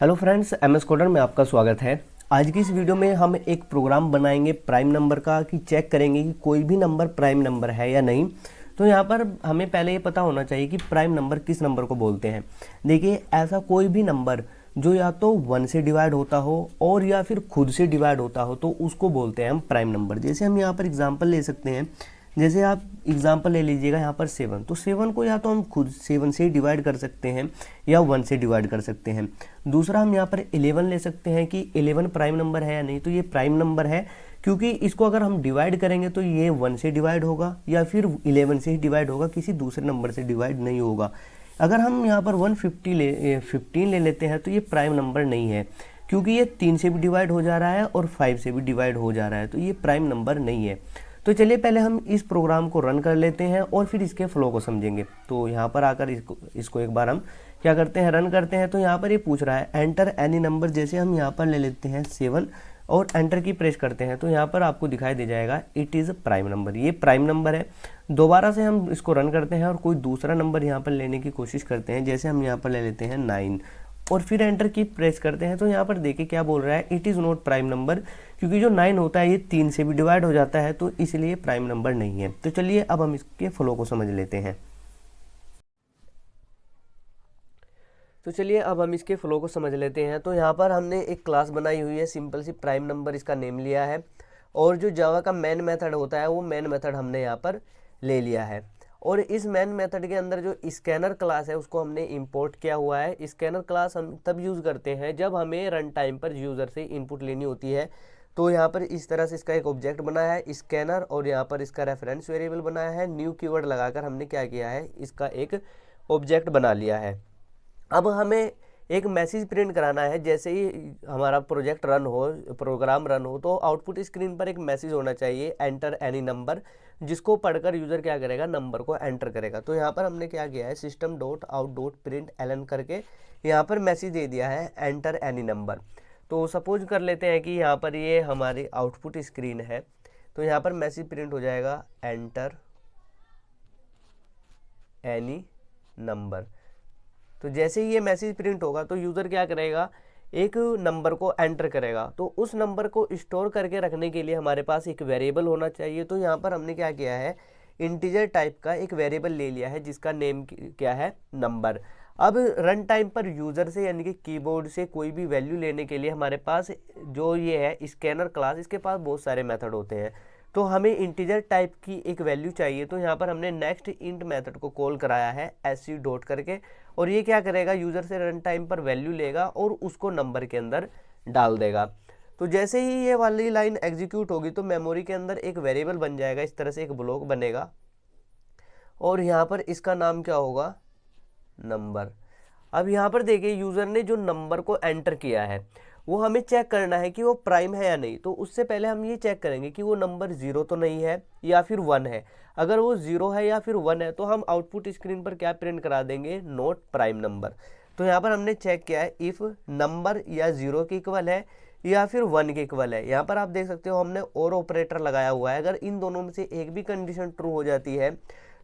Hello friends, MS coder में आपका स्वागत है। आज की इस वीडियो में हम एक प्रोग्राम बनाएंगे प्राइम नंबर का कि चेक करेंगे कि कोई भी नंबर प्राइम नंबर है या नहीं। तो यहाँ पर हमें पहले ये पता होना चाहिए कि प्राइम नंबर किस नंबर को बोलते हैं। देखिए, ऐसा कोई भी नंबर जो या तो 1 से डिवाइड होता हो और या फिर खुद से डिवाइड होता हो तो उसको बोलते हैं हम प्राइम नंबर। जैसे हम यहाँ पर एग्जाम्पल ले सकते हैं। जैसे आप एग्जाम्पल ले लीजिएगा यहाँ पर 7, तो 7 को या तो हम खुद 7 से डिवाइड कर सकते हैं या 1 से डिवाइड कर सकते हैं। दूसरा हम यहाँ पर 11 ले सकते हैं कि 11 प्राइम नंबर है या नहीं। तो ये प्राइम नंबर है क्योंकि इसको अगर हम डिवाइड करेंगे तो ये 1 से डिवाइड होगा या फिर 11 से ही डिवाइड होगा, किसी दूसरे नंबर से डिवाइड नहीं होगा। अगर हम यहाँ पर 15 ले लेते हैं तो ये प्राइम नंबर नहीं है क्योंकि ये 3 से भी डिवाइड हो जा रहा है और 5 से भी डिवाइड हो जा रहा है, तो ये प्राइम नंबर नहीं है। तो चलिए पहले हम इस प्रोग्राम को रन कर लेते हैं और फिर इसके फ्लो को समझेंगे। तो यहाँ पर आकर इसको एक बार हम क्या करते हैं, रन करते हैं। तो यहाँ पर ये पूछ रहा है एंटर एनी नंबर। जैसे हम यहाँ पर ले लेते हैं 7 और एंटर की प्रेस करते हैं तो यहाँ पर आपको दिखाई दे जाएगा इट इज़ प्राइम नंबर, ये प्राइम नंबर है। दोबारा से हम इसको रन करते हैं और कोई दूसरा नंबर यहाँ पर लेने की कोशिश करते हैं। जैसे हम यहाँ पर ले लेते हैं 9 और फिर एंटर की प्रेस करते हैं तो यहाँ पर देखिए क्या बोल रहा है, it is not prime number, क्योंकि जो 9 होता है ये 3 से भी डिवाइड हो जाता है तो इसलिए प्राइम नंबर नहीं है। तो चलिए अब हम इसके फ्लो को समझ लेते हैं। तो यहाँ पर हमने एक क्लास बनाई हुई है, सिंपल सी प्राइम नंबर इसका नेम लिया है और जो जावा का मेन मेथड होता है वो मेन मेथड हमने यहाँ पर ले लिया है। और इस मेन मेथड के अंदर जो स्कैनर क्लास है उसको हमने इंपोर्ट किया हुआ है। स्कैनर क्लास हम तब यूज़ करते हैं जब हमें रन टाइम पर यूज़र से इनपुट लेनी होती है। तो यहाँ पर इस तरह से इसका एक ऑब्जेक्ट बनाया है स्कैनर और यहाँ पर इसका रेफरेंस वेरिएबल बनाया है। न्यू कीवर्ड लगाकर हमने क्या किया है, इसका एक ऑब्जेक्ट बना लिया है। अब हमें एक मैसेज प्रिंट कराना है। जैसे ही हमारा प्रोग्राम रन हो तो आउटपुट स्क्रीन पर एक मैसेज होना चाहिए एंटर एनी नंबर, जिसको पढ़कर यूज़र क्या करेगा, नंबर को एंटर करेगा। तो यहाँ पर हमने क्या किया है, system dot out dot println करके यहाँ पर मैसेज दे दिया है एंटर एनी नंबर। तो सपोज कर लेते हैं कि यहाँ पर ये हमारी आउटपुट स्क्रीन है। तो यहाँ पर मैसेज प्रिंट हो जाएगा एंटर एनी नंबर। तो जैसे ही ये मैसेज प्रिंट होगा तो यूज़र क्या करेगा, एक नंबर को एंटर करेगा। तो उस नंबर को स्टोर करके रखने के लिए हमारे पास एक वेरिएबल होना चाहिए। तो यहाँ पर हमने क्या किया है, इंटीजर टाइप का एक वेरिएबल ले लिया है जिसका नेम क्या है, नंबर। अब रन टाइम पर यूज़र से यानी कि कीबोर्ड से कोई भी वैल्यू लेने के लिए हमारे पास जो ये है स्कैनर क्लास, इसके पास बहुत सारे मेथड होते हैं। तो हमें इंटीजर टाइप की एक वैल्यू चाहिए। तो यहाँ पर हमने नेक्स्ट इंट मेथड को कॉल कराया है एससी डॉट करके, और ये क्या करेगा, यूज़र से रन टाइम पर वैल्यू लेगा और उसको नंबर के अंदर डाल देगा। तो जैसे ही ये वाली लाइन एग्जीक्यूट होगी तो मेमोरी के अंदर एक वेरिएबल बन जाएगा, इस तरह से एक ब्लॉक बनेगा और यहाँ पर इसका नाम क्या होगा, नंबर। अब यहाँ पर देखिए यूज़र ने जो नंबर को एंटर किया है वो हमें चेक करना है कि वो प्राइम है या नहीं। तो उससे पहले हम ये चेक करेंगे कि वो नंबर 0 तो नहीं है या फिर 1 है। अगर वो 0 है या फिर 1 है तो हम आउटपुट स्क्रीन पर क्या प्रिंट करा देंगे, नोट प्राइम नंबर। तो यहाँ पर हमने चेक किया है इफ़ नंबर या 0 के इक्वल है या फिर 1 के इक्वल है। यहाँ पर आप देख सकते हो हमने और ऑपरेटर लगाया हुआ है। अगर इन दोनों में से एक भी कंडीशन ट्रू हो जाती है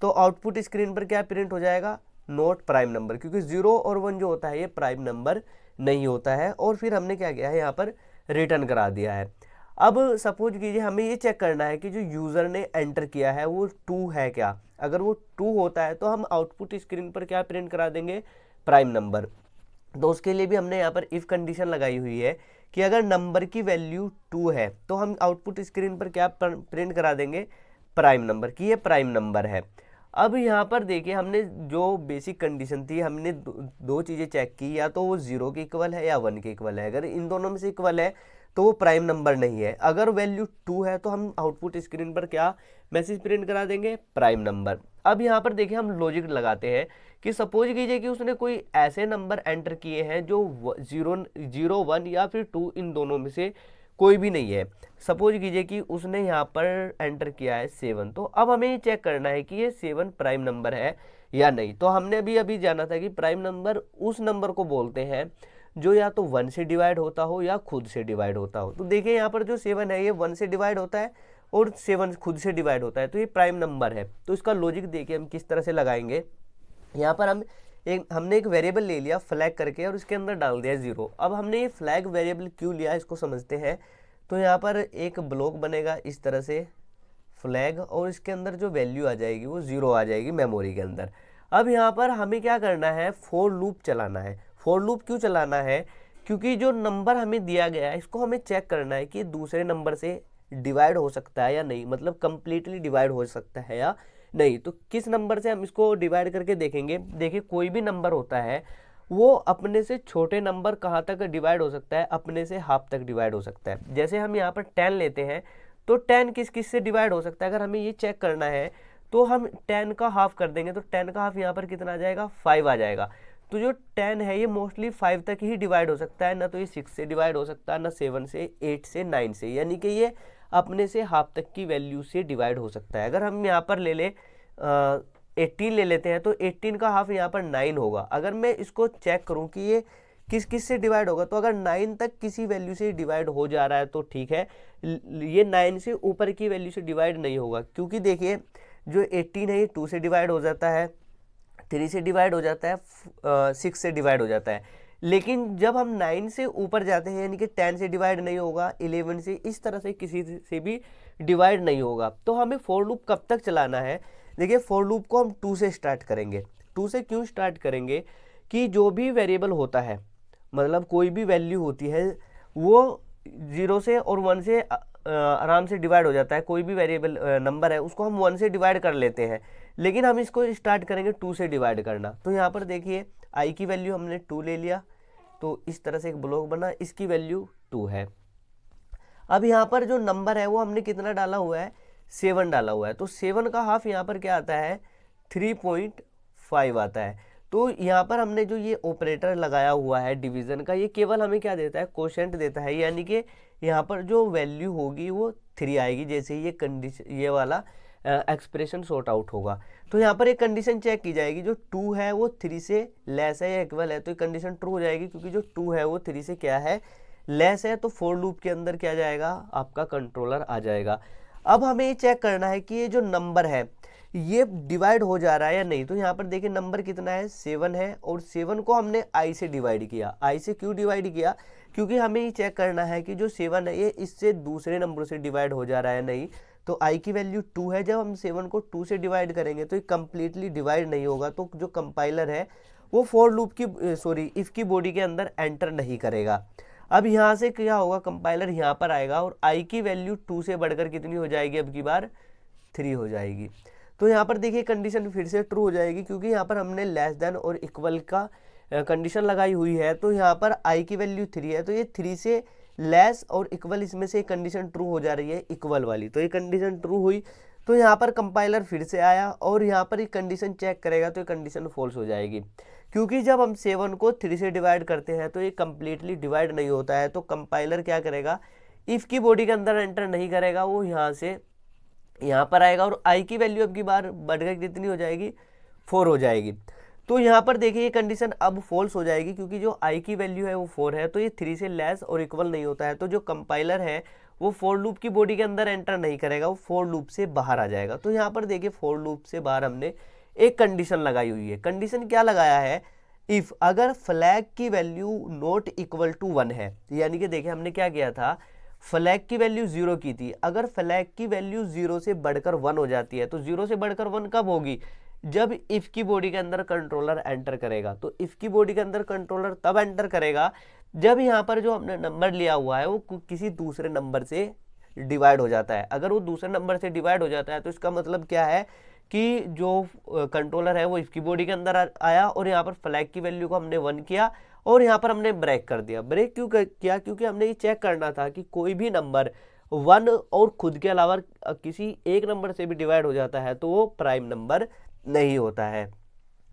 तो आउटपुट स्क्रीन पर क्या प्रिंट हो जाएगा, नोट प्राइम नंबर, क्योंकि 0 और 1 जो होता है ये प्राइम नंबर नहीं होता है। और फिर हमने क्या किया है, यहाँ पर रिटर्न करा दिया है। अब सपोज कीजिए हमें ये चेक करना है कि जो यूज़र ने एंटर किया है वो 2 है क्या। अगर वो 2 होता है तो हम आउटपुट स्क्रीन पर क्या प्रिंट करा देंगे, प्राइम नंबर। तो उसके लिए भी हमने यहाँ पर इफ़ कंडीशन लगाई हुई है कि अगर नंबर की वैल्यू 2 है तो हम आउटपुट स्क्रीन पर क्या प्रिंट करा देंगे, प्राइम नंबर, कि ये प्राइम नंबर है। अब यहाँ पर देखिए हमने जो बेसिक कंडीशन थी, हमने दो चीज़ें चेक की, या तो वो 0 के इक्वल है या 1 के इक्वल है। अगर इन दोनों में से इक्वल है तो वो प्राइम नंबर नहीं है। अगर वैल्यू 2 है तो हम आउटपुट स्क्रीन पर क्या मैसेज प्रिंट करा देंगे, प्राइम नंबर। अब यहाँ पर देखिए हम लॉजिक लगाते हैं कि सपोज कीजिए कि उसने कोई ऐसे नंबर एंटर किए हैं जो 0, 1 या फिर 2, इन दोनों में से कोई भी नहीं है। सपोज कीजिए कि उसने यहाँ पर एंटर किया है 7। तो अब हमें ये चेक करना है कि ये 7 प्राइम नंबर है या नहीं। तो हमने अभी जाना था कि प्राइम नंबर उस नंबर को बोलते हैं जो या तो 1 से डिवाइड होता हो या खुद से डिवाइड होता हो। तो देखिए यहाँ पर जो 7 है ये 1 से डिवाइड होता है और 7 खुद से डिवाइड होता है, तो ये प्राइम नंबर है। तो इसका लॉजिक देखिए हम किस तरह से लगाएंगे। यहाँ पर हम हमने एक वेरिएबल ले लिया फ्लैग करके और उसके अंदर डाल दिया 0। अब हमने ये फ्लैग वेरिएबल क्यों लिया इसको समझते हैं। तो यहाँ पर एक ब्लॉक बनेगा इस तरह से फ्लैग, और इसके अंदर जो वैल्यू आ जाएगी वो 0 आ जाएगी मेमोरी के अंदर। अब यहाँ पर हमें क्या करना है, फॉर लूप चलाना है। फॉर लूप क्यों चलाना है, क्योंकि जो नंबर हमें दिया गया है इसको हमें चेक करना है कि दूसरे नंबर से डिवाइड हो सकता है या नहीं, मतलब कंप्लीटली डिवाइड हो सकता है या नहीं। तो किस नंबर से हम इसको डिवाइड करके देखेंगे। देखिए कोई भी नंबर होता है वो अपने से छोटे नंबर कहाँ तक डिवाइड हो सकता है, अपने से हाफ तक डिवाइड हो सकता है। जैसे हम यहाँ पर 10 लेते हैं तो 10 किस किस से डिवाइड हो सकता है, अगर हमें ये चेक करना है तो हम 10 का हाफ कर देंगे। तो 10 का हाफ यहाँ पर कितना आ जाएगा, 5 आ जाएगा। तो जो 10 है ये मोस्टली 5 तक ही डिवाइड हो सकता है, ना तो ये 6 से डिवाइड हो सकता है, ना 7 से, 8 से, 9 से, यानी कि ये अपने से हाफ तक की वैल्यू से डिवाइड हो सकता है। अगर हम यहाँ पर ले लें 18 ले लेते हैं तो 18 का हाफ यहाँ पर 9 होगा। अगर मैं इसको चेक करूँ कि ये किस किस से डिवाइड होगा, तो अगर 9 तक किसी वैल्यू से डिवाइड हो जा रहा है तो ठीक है, ये 9 से ऊपर की वैल्यू से डिवाइड नहीं होगा। क्योंकि देखिए जो 18 है ये 2 से डिवाइड हो जाता है, 3 से डिवाइड हो जाता है, 6 से डिवाइड हो जाता है। लेकिन जब हम 9 से ऊपर जाते हैं यानी कि 10 से डिवाइड नहीं होगा, 11 से, इस तरह से किसी से भी डिवाइड नहीं होगा। तो हमें फॉर लूप कब तक चलाना है, देखिए फॉर लूप को हम 2 से स्टार्ट करेंगे। 2 से क्यों स्टार्ट करेंगे कि जो भी वेरिएबल होता है, मतलब कोई भी वैल्यू होती है वो 0 से और 1 से आराम से डिवाइड हो जाता है। कोई भी वेरिएबल नंबर है उसको हम 1 से डिवाइड कर लेते हैं, लेकिन हम इसको स्टार्ट करेंगे 2 से डिवाइड करना। तो यहाँ पर देखिए आई की वैल्यू हमने 2 ले लिया, तो इस तरह से एक ब्लॉक बना, इसकी वैल्यू 2 है। अब यहाँ पर जो नंबर है वो हमने कितना डाला हुआ है, 7 डाला हुआ है। तो 7 का हाफ यहाँ पर क्या आता है, 3.5 आता है। तो यहाँ पर हमने जो ये ऑपरेटर लगाया हुआ है डिवीज़न का, ये केवल हमें क्या देता है, कोशेंट देता है, यानी कि यहाँ पर जो वैल्यू होगी वो 3 आएगी जैसे ये कंडीशन, ये वाला एक्सप्रेशन सॉर्ट आउट होगा। तो यहाँ पर एक कंडीशन चेक की जाएगी, जो 2 है वो 3 से लेस है या इक्वल है, तो ये कंडीशन ट्रू हो जाएगी, क्योंकि जो 2 है वो 3 से क्या है, लेस है। तो फॉर लूप के अंदर क्या जाएगा, आपका कंट्रोलर आ जाएगा। अब हमें ये चेक करना है कि ये जो नंबर है ये डिवाइड हो जा रहा है या नहीं। तो यहाँ पर देखिए नंबर कितना है, 7 है, और 7 को हमने i से डिवाइड किया। i से क्यों डिवाइड किया, क्योंकि हमें ये चेक करना है कि जो 7 है ये इससे दूसरे नंबर से डिवाइड हो जा रहा है नहीं। तो i की वैल्यू 2 है, जब हम 7 को 2 से डिवाइड करेंगे तो ये कम्प्लीटली डिवाइड नहीं होगा। तो जो कंपाइलर है वो फॉर लूप की इफ़ की बॉडी के अंदर एंटर नहीं करेगा। अब यहाँ से क्या होगा, कंपाइलर यहाँ पर आएगा और i की वैल्यू 2 से बढ़कर कितनी हो जाएगी, अब की बार 3 हो जाएगी। तो यहाँ पर देखिए कंडीशन फिर से ट्रू हो जाएगी, क्योंकि यहाँ पर हमने लेस देन और इक्वल का कंडीशन लगाई हुई है। तो यहाँ पर i की वैल्यू 3 है, तो ये 3 से लेस और इक्वल, इसमें से कंडीशन ट्रू हो जा रही है इक्वल वाली। तो ये कंडीशन ट्रू हुई, तो यहाँ पर कंपाइलर फिर से आया और यहाँ पर ये कंडीशन चेक करेगा, तो ये कंडीशन फॉल्स हो जाएगी, क्योंकि जब हम 7 को 3 से डिवाइड करते हैं तो ये कम्प्लीटली डिवाइड नहीं होता है। तो कंपाइलर क्या करेगा, इफ़ की बॉडी के अंदर एंटर नहीं करेगा, वो यहाँ से यहाँ पर आएगा और i की वैल्यू अब की बार बढ़कर कितनी हो जाएगी, 4 हो जाएगी। तो यहाँ पर देखिए ये कंडीशन अब फॉल्स हो जाएगी, क्योंकि जो i की वैल्यू है वो 4 है, तो ये 3 से लेस और इक्वल नहीं होता है। तो जो कंपाइलर है वो फॉर लूप की बॉडी के अंदर एंटर नहीं करेगा, वो फॉर लूप से बाहर आ जाएगा। तो यहाँ पर देखिए फॉर लूप से बाहर हमने एक कंडीशन लगाई हुई है। कंडीशन क्या लगाया है, इफ़ अगर फ्लैग की वैल्यू नॉट इक्वल टू 1 है, यानी कि देखिए हमने क्या किया था, फ्लैग की वैल्यू 0 की थी। अगर फ्लैग की वैल्यू 0 से बढ़कर 1 हो जाती है, तो 0 से बढ़कर 1 कब होगी, जब इफ़ की बॉडी के अंदर कंट्रोलर एंटर करेगा। तो इफ़ की बॉडी के अंदर कंट्रोलर तब एंटर करेगा जब यहाँ पर जो हमने नंबर लिया हुआ है वो किसी दूसरे नंबर से डिवाइड हो जाता है। अगर वो दूसरे नंबर से डिवाइड हो जाता है तो इसका मतलब क्या है कि जो कंट्रोलर है वो इफ़ की बॉडी के अंदर आया और यहाँ पर फ्लैग की वैल्यू को हमने 1 किया और यहाँ पर हमने ब्रेक कर दिया। ब्रेक क्यों किया, क्योंकि हमने ये चेक करना था कि कोई भी नंबर 1 और खुद के अलावा किसी एक नंबर से भी डिवाइड हो जाता है तो वो प्राइम नंबर नहीं होता है।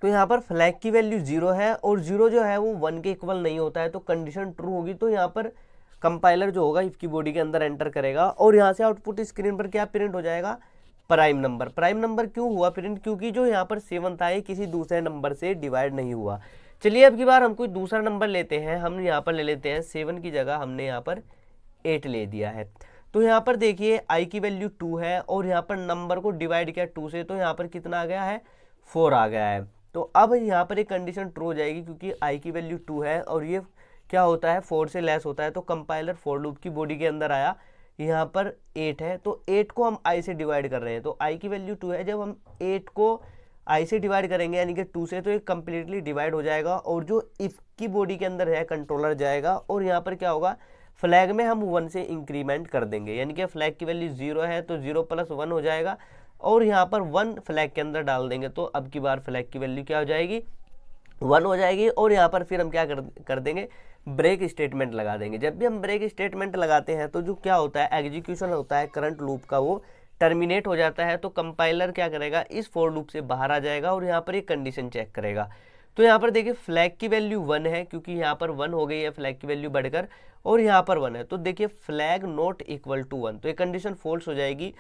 तो यहाँ पर फ्लैग की वैल्यू 0 है और 0 जो है वो 1 के इक्वल नहीं होता है, तो कंडीशन ट्रू होगी। तो यहाँ पर कंपाइलर जो होगा इफ़ की बॉडी के अंदर एंटर करेगा और यहाँ से आउटपुट स्क्रीन पर क्या प्रिंट हो जाएगा, प्राइम नंबर। प्राइम नंबर क्यों हुआ प्रिंट, क्योंकि जो यहाँ पर 7 था ये किसी दूसरे नंबर से डिवाइड नहीं हुआ। चलिए अब की बार हम कोई दूसरा नंबर लेते हैं, हम यहाँ पर ले लेते हैं 7 की जगह हमने यहाँ पर 8 ले दिया है। तो यहाँ पर देखिए i की वैल्यू 2 है और यहाँ पर नंबर को डिवाइड किया 2 से, तो यहाँ पर कितना आ गया है, 4 आ गया है। तो अब यहाँ पर एक कंडीशन ट्रू हो जाएगी क्योंकि आई की वैल्यू 2 है और ये क्या होता है 4 से लेस होता है, तो कंपाइलर फॉर लूप की बॉडी के अंदर आया, यहाँ पर 8 है तो 8 को हम आई से डिवाइड कर रहे हैं, तो आई की वैल्यू 2 है, जब हम 8 को आई से डिवाइड करेंगे यानी कि 2 से, तो ये कम्प्लीटली डिवाइड हो जाएगा और जो इफ की बॉडी के अंदर है कंट्रोलर जाएगा और यहाँ पर क्या होगा फ्लैग में हम 1 से इंक्रीमेंट कर देंगे, यानी कि फ्लैग की वैल्यू 0 है तो 0 + 1 हो जाएगा और यहाँ पर 1 फ्लैग के अंदर डाल देंगे, तो अब की बार फ्लैग की वैल्यू क्या हो जाएगी 1 हो जाएगी और यहाँ पर फिर हम क्या कर देंगे ब्रेक स्टेटमेंट लगा देंगे। जब भी हम ब्रेक स्टेटमेंट लगाते हैं तो जो क्या होता है एग्जीक्यूशन होता है करंट लूप का वो टर्मिनेट हो जाता है, तो कंपाइलर क्या करेगा इस फॉर लूप से बाहर आ जाएगा और यहाँ पर एक कंडीशन चेक करेगा। तो यहाँ पर देखिए फ्लैग की वैल्यू 1 है क्योंकि यहाँ पर 1 हो गई है फ्लैग की वैल्यू बढ़कर और यहाँ पर 1 है, तो देखिए फ्लैग नॉट इक्वल टू 1, तो ये कंडीशन फॉल्स हो जाएगी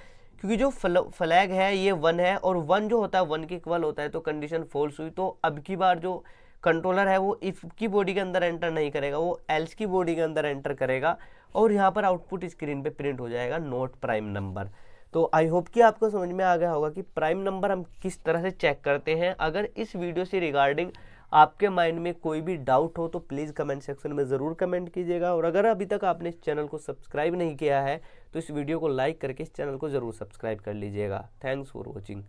क्योंकि जो फ्लैग है ये 1 है और 1 जो होता है 1 के इक्वल होता है, तो कंडीशन फॉल्स हुई। तो अब की बार जो कंट्रोलर है वो इफ की बॉडी के अंदर एंटर नहीं करेगा, वो एल्स की बॉडी के अंदर एंटर करेगा और यहाँ पर आउटपुट स्क्रीन पे प्रिंट हो जाएगा नॉट प्राइम नंबर। तो आई होप कि आपको समझ में आ गया होगा कि प्राइम नंबर हम किस तरह से चेक करते हैं। अगर इस वीडियो से रिगार्डिंग आपके माइंड में कोई भी डाउट हो तो प्लीज़ कमेंट सेक्शन में ज़रूर कमेंट कीजिएगा और अगर अभी तक आपने इस चैनल को सब्सक्राइब नहीं किया है तो इस वीडियो को लाइक करके इस चैनल को ज़रूर सब्सक्राइब कर लीजिएगा। Thanks for watching.